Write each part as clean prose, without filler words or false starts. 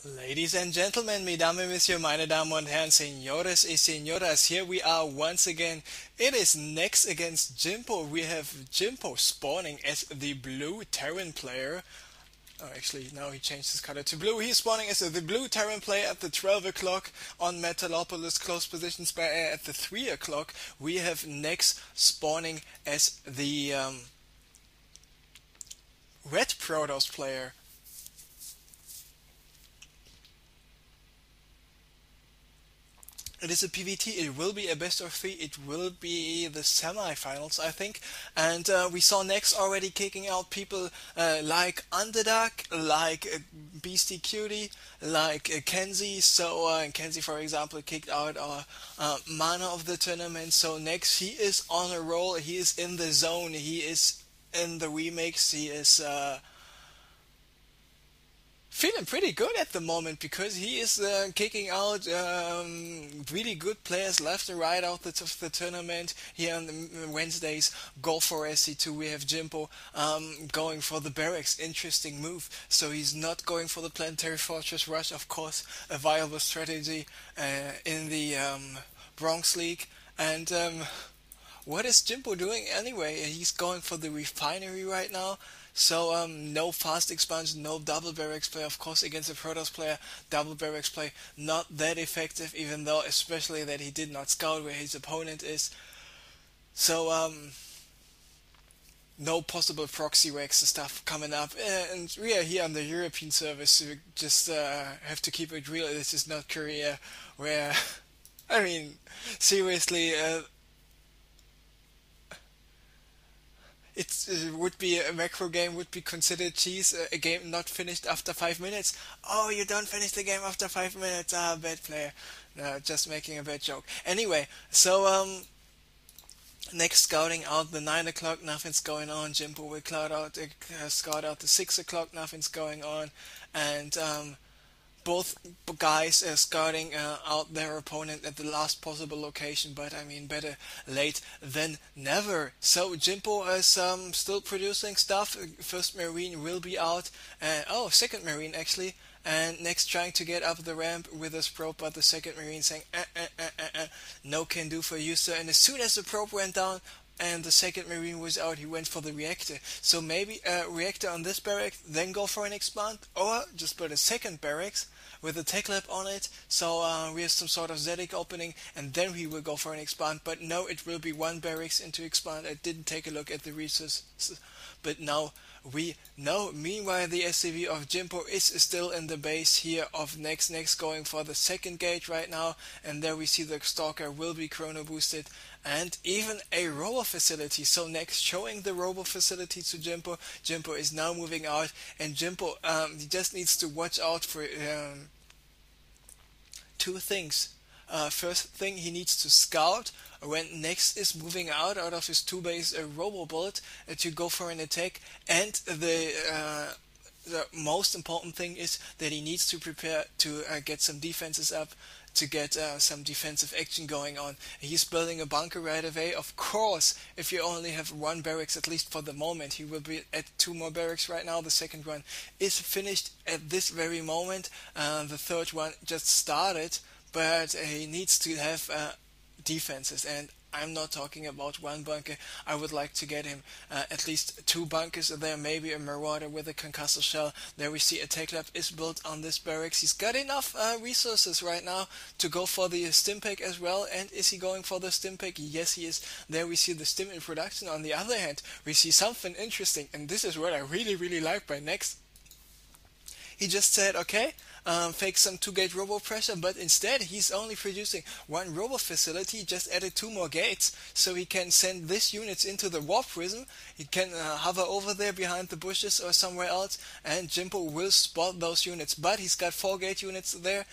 Ladies and gentlemen, mesdames et messieurs, meine Damen und Herren, señores y señoras, here we are once again. It is next against Jimpo. We have Jimpo spawning as the blue Terran player. Oh, actually, now he changed his color to blue. He's spawning as the blue Terran player at the 12 o'clock on Metalopolis, close positions by at the 3 o'clock. We have next spawning as the red Protoss player. It is a PVT. It will be a best of three. It will be the semi-finals, I think. And we saw next already kicking out people like Underdog, like Beastie Cutie, like Kenzie. So Kenzie, for example, kicked out our mana of the tournament. So next, he is on a roll. He is in the zone. He is in the remix. He is feeling pretty good at the moment because he is kicking out really good players left and right out of the tournament. Here on the Wednesdays, Go4SC2, we have Jimpo going for the barracks. Interesting move. So he's not going for the planetary fortress rush, of course, a viable strategy in the Bronx League. And what is Jimpo doing anyway? He's going for the refinery right now. So no fast expansion, no double barracks play. Of course, against a Protoss player, double barracks play not that effective. Even though, especially that he did not scout where his opponent is. So no possible proxy wax stuff coming up. And we are here on the European service. So we just have to keep it real. This is not Korea, where I mean, seriously. It would be a macro game would be considered cheese, a game not finished after 5 minutes. Oh, you don't finish the game after 5 minutes. Ah, bad player. No, just making a bad joke. Anyway, so next scouting out the 9 o'clock, nothing's going on. Jimpo will scout out the 6 o'clock, nothing's going on, and both guys scouting out their opponent at the last possible location, but I mean, better late than never. So Jimpo is still producing stuff. First Marine will be out. Second Marine actually. And next trying to get up the ramp with his probe, but the second Marine saying, no can do for you, sir. And as soon as the probe went down, and the second Marine was out, he went for the reactor. So maybe a reactor on this barracks, then go for an expand, or just put a second barracks with a tech lab on it, so we have some sort of Zedic opening, and then we will go for an expand. But no, it will be one barracks into expand. I didn't take a look at the resources, but now we know. Meanwhile, the SCV of Jimpo is still in the base here of next going for the second gate right now, and there we see the Stalker will be chrono boosted, and even a robo facility. So next showing the robo facility to Jimpo. Jimpo is now moving out, and Jimpo he just needs to watch out for two things. First thing, he needs to scout when next is moving out of his two base robo bullet to go for an attack, and the most important thing is that he needs to prepare to get some defenses up, to get some defensive action going on. He's building a bunker right away. Of course, if you only have one barracks, at least for the moment, he will be at two more barracks right now. The second one is finished at this very moment. The third one just started, but he needs to have defenses, and I'm not talking about one bunker. I would like to get him at least two bunkers there, maybe a Marauder with a concussor shell. There we see a tech lab is built on this barracks. He's got enough resources right now to go for the stim pack as well. And is he going for the stim pack? Yes, he is. There we see the stim in production. On the other hand, we see something interesting, and this is what I really like by next. He just said, okay, fake some 2-gate robo pressure, but instead he's only producing one robo facility. He just added 2 more gates, so he can send these units into the warp prism. He can hover over there behind the bushes or somewhere else, and Jimpo will spot those units. But he's got 4-gate units there.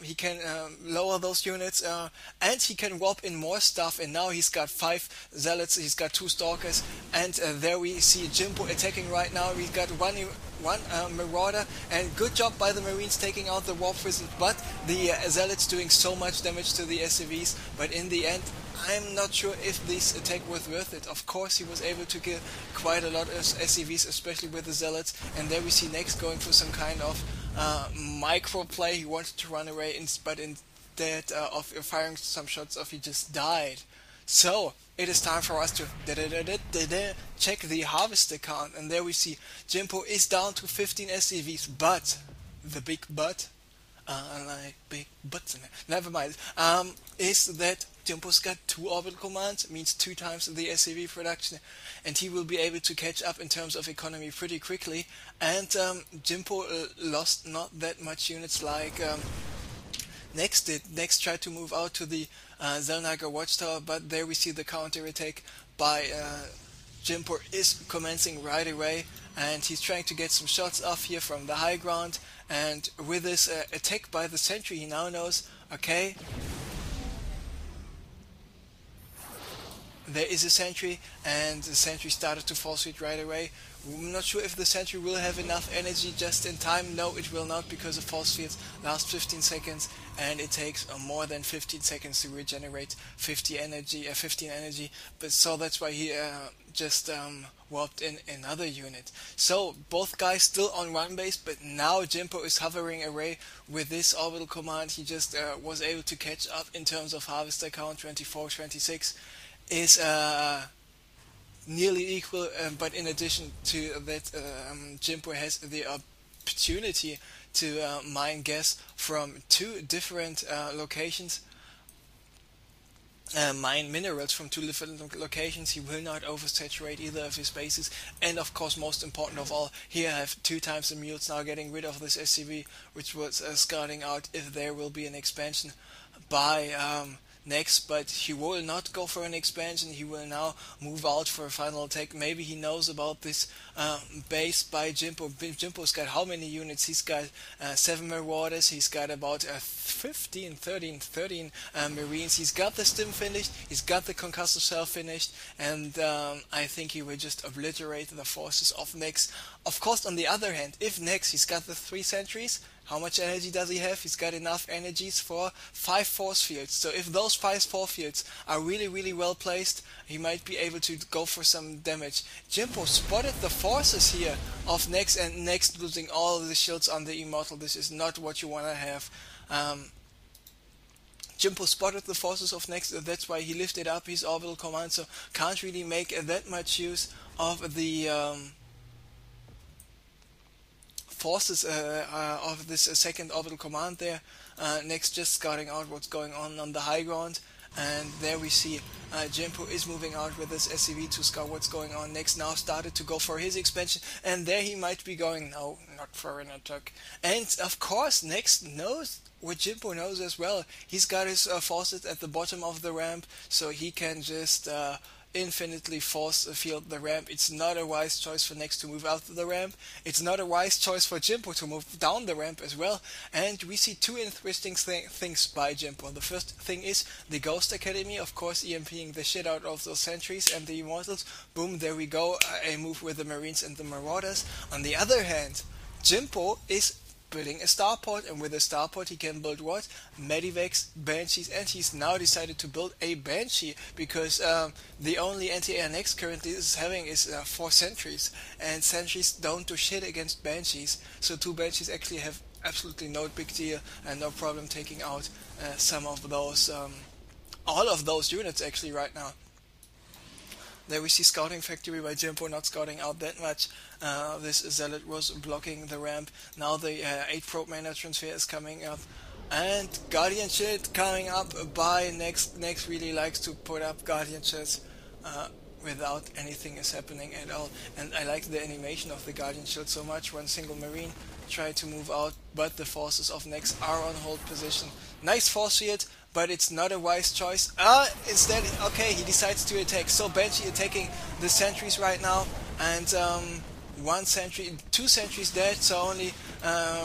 He can lower those units, and he can warp in more stuff. And now he's got 5 zealots. He's got 2 stalkers, and there we see Jimpo attacking right now. He's got one Marauder, and good job by the Marines taking out the warp prism, but the Zealots doing so much damage to the SCVs. But in the end, I'm not sure if this attack was worth it. Of course, he was able to kill quite a lot of SCVs, especially with the Zealots, and there we see next going for some kind of micro play. He wanted to run away, but instead of firing some shots off, he just died. So it is time for us to check the harvester count, and there we see Jimpo is down to 15 SCVs, but the big but, like big butts in there. Never mind. Is that Jimpo's got 2 orbital commands, means 2 times the SCV production, and he will be able to catch up in terms of economy pretty quickly. And Jimpo lost not that much units like Next did. Next tried to move out to the Zellnager watchtower, but there we see the counter attack by Jimpo is commencing right away, and he's trying to get some shots off here from the high ground. And with this attack by the sentry, he now knows, okay, there is a sentry, and the sentry started to force feed right away. I'm not sure if the sentry will have enough energy just in time. No, it will not, because the force fields last 15 seconds, and it takes more than 15 seconds to regenerate 15 energy. But so that's why he just warped in another unit. So both guys still on run base, but now Jimpo is hovering away with this orbital command. He just was able to catch up in terms of harvester count. 24, 26 is nearly equal, but in addition to that, Jimpo has the opportunity to mine gas from 2 different locations, mine minerals from 2 different locations. He will not oversaturate either of his bases, and of course, most important of all, here I have 2 times the mules now getting rid of this SCV, which was scouting out if there will be an expansion by next, but he will not go for an expansion. He will now move out for a final attack. Maybe he knows about this base by Jimpo. Jimpo's got how many units? He's got 7 Marauders. He's got about 13 Marines. He's got the stim finished. He's got the concussor cell finished, and I think he will just obliterate the forces of Nex. Of course, on the other hand, if Nex, he's got the 3 sentries, how much energy does he have? He's got enough energies for 5 force fields. So if those 5 force fields are really well placed, he might be able to go for some damage. Jimpo spotted the forces here of Nex, and Nex losing all the shields on the Immortal. This is not what you want to have. Jimpo spotted the forces of Nex, that's why he lifted up his orbital command, so can't really make that much use of the forces of this second orbital command there. Next, just scouting out what's going on the high ground, and there we see Jimpo is moving out with this SCV to scout what's going on. Next now started to go for his expansion, and there he might be going, no, not for an attack. And of course, Next knows what Jimpo knows as well. He's got his forces at the bottom of the ramp, so he can just infinitely force field the ramp. It's not a wise choice for Nex to move out of the ramp. It's not a wise choice for Jimpo to move down the ramp as well. And we see 2 interesting things by Jimpo. The first thing is the Ghost Academy, of course, EMPing the shit out of those sentries and the Immortals. Boom, there we go, a move with the Marines and the Marauders. On the other hand, Jimpo is building a starport, and with a starport he can build what? Medivacs, Banshees, and he's now decided to build a Banshee, because the only anti-air Nex currently is having is 4 sentries, and sentries don't do shit against Banshees, so 2 Banshees actually have absolutely no big deal and no problem taking out some of those, all of those units actually right now. There we see Scouting Factory by Jimpo not scouting out that much. This Zealot was blocking the ramp. Now the 8 probe mana transfer is coming up. And Guardian Shield coming up by Nex. Nex really likes to put up Guardian Shields without anything is happening at all. And I like the animation of the Guardian Shield so much. One single Marine tried to move out, but the forces of Nex are on hold position. Nice force field, but it's not a wise choice. Instead, okay, he decides to attack. So Banshee attacking the sentries right now, and 1 sentry, 2 sentries dead, so only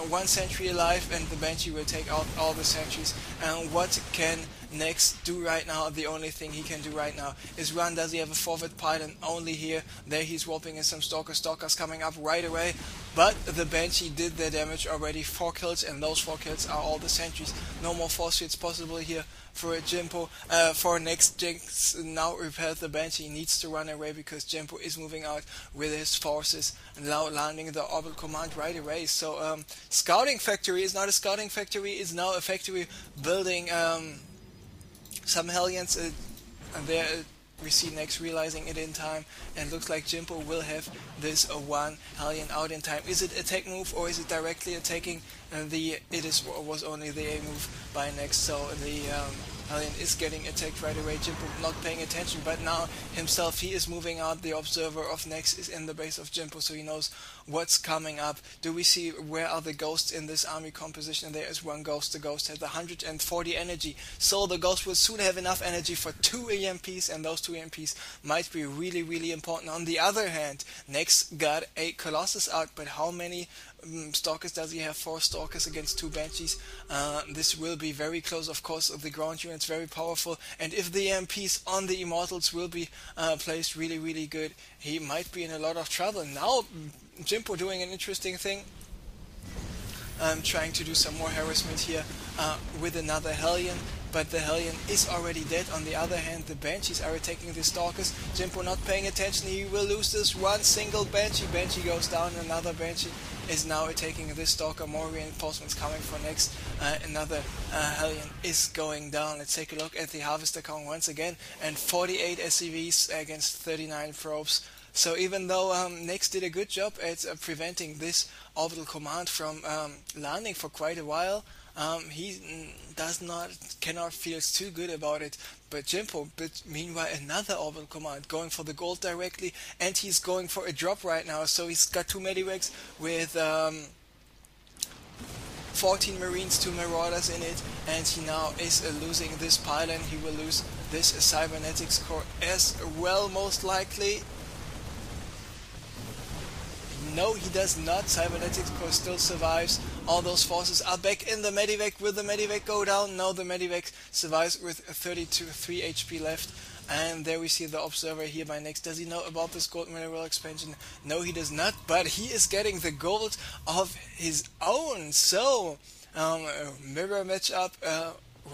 1 sentry alive, and the Banshee will take out all the sentries. And what can Nex do right now? The only thing he can do right now is run. Does he have a forward pylon? Only here. There he's warping in some Stalkers coming up right away, but the Banshee did their damage already. 4 kills, and those 4 kills are all the sentries. No more force fields possible here for Jimpo. For Nex, Jinx now repaired the Banshee. He needs to run away because Jimpo is moving out with his forces now landing the orbital command right away. So Scouting Factory is not a scouting factory, it's now a factory building some Hellions. And there we see Nex realizing it in time, and looks like Jimpo will have this one Hellion out in time. Is it a tech move, or is it directly attacking was only the A move by Nex, so the Hellion is getting attacked right away. Jimpo not paying attention, but now himself he is moving out. The observer of Nex is in the base of Jimpo, so he knows what's coming up. Do we see where are the ghosts in this army composition? There is one ghost. The ghost has 140 energy, so the ghost will soon have enough energy for 2 EMPs, and those 2 EMPs might be really, really important. On the other hand, Nex got a Colossus out, but how many Stalkers does he have? 4 Stalkers against 2 Banshees. This will be very close. Of course, the ground unit's very powerful, and if the EMPs on the Immortals will be placed really, really good, he might be in a lot of trouble. Now Jimpo doing an interesting thing, trying to do some more harassment here with another Hellion, but the Hellion is already dead. On the other hand, the Banshees are attacking the Stalkers. Jimpo not paying attention, he will lose this one single Banshee. Banshee goes down, another Banshee is now attacking this Stalker. More reinforcements coming for next. Another Hellion is going down. Let's take a look at the Harvester count once again, and 48 SCVs against 39 probes. So even though Nex did a good job at preventing this orbital command from landing for quite a while, he cannot feel too good about it. But Jimpo, meanwhile, another orbital command going for the gold directly, and he's going for a drop right now. So he's got 2 Medivacs with 14 Marines, 2 Marauders in it, and he now is losing this pylon. He will lose this Cybernetics core as well, most likely. No, he does not. Cybernetics core still survives. All those forces are back in the Medivac. Will the Medivac go down? No, the Medivac survives with 3 HP left. And there we see the observer here by Nex. Does he know about this gold mineral expansion? No, he does not, but he is getting the gold of his own. So, mirror matchup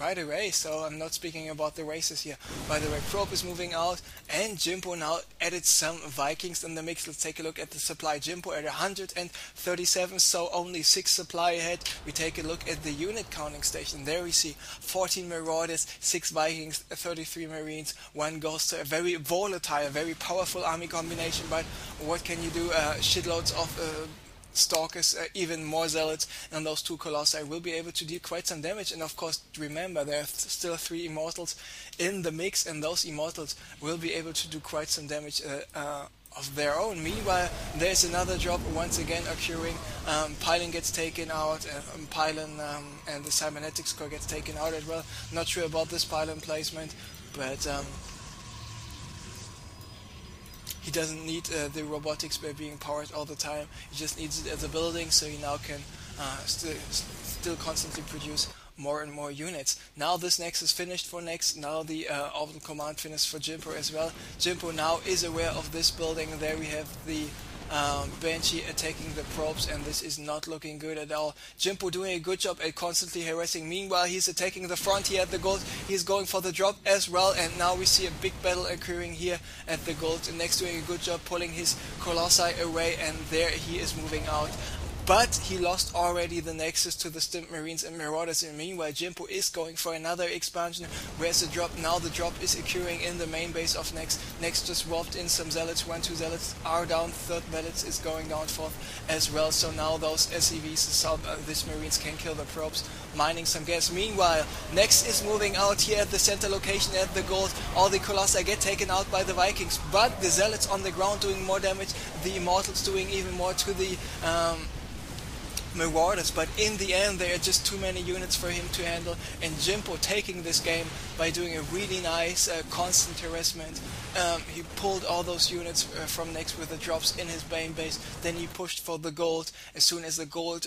right away. So I'm not speaking about the races here. By the way, Probe is moving out, and Jimpo now added some Vikings in the mix. Let's take a look at the supply. Jimpo at 137, so only 6 supply ahead. We take a look at the unit counting station. There we see 14 Marauders, 6 Vikings, 33 Marines, 1 Ghost. So a very volatile, very powerful army combination, but what can you do? Shitloads of Stalkers, even more Zealots, and those 2 Colossi will be able to deal quite some damage. And of course, remember, there are still 3 Immortals in the mix, and those Immortals will be able to do quite some damage of their own. Meanwhile, there's another drop once again occurring. Pylon gets taken out, Pylon and the Cybernetics core gets taken out as well. Not sure about this Pylon placement, but he doesn't need the robotics by being powered all the time. He just needs it as a building, so he now can still constantly produce more and more units. Now this Nex is finished for Nex. Now the orbital command finished for Jimpo as well. Jimpo now is aware of this building. There we have the Banshee attacking the probes, and this is not looking good at all. Jimpo doing a good job at constantly harassing. Meanwhile, he's attacking the front here at the gold. He's going for the drop as well, and now we see a big battle occurring here at the gold. Nex doing a good job pulling his Colossi away, and there he is moving out. But he lost already the Nexus to the Stimp Marines and Marauders, and meanwhile Jimpo is going for another expansion. Where's the drop? Now the drop is occurring in the main base of Nex. Nex just warped in some Zealots. 1, 2 Zealots are down. 3rd Zealots is going down 4th as well. So now those SCVs, these Marines can kill the probes, mining some gas. Meanwhile, Nex is moving out here at the center location at the gold. All the Colossi get taken out by the Vikings, but the Zealots on the ground doing more damage. The Immortals doing even more to the Marauders, but in the end there are just too many units for him to handle, and Jimpo taking this game by doing a really nice constant harassment. He pulled all those units from Nex with the drops in his main base, then he pushed for the gold. As soon as the gold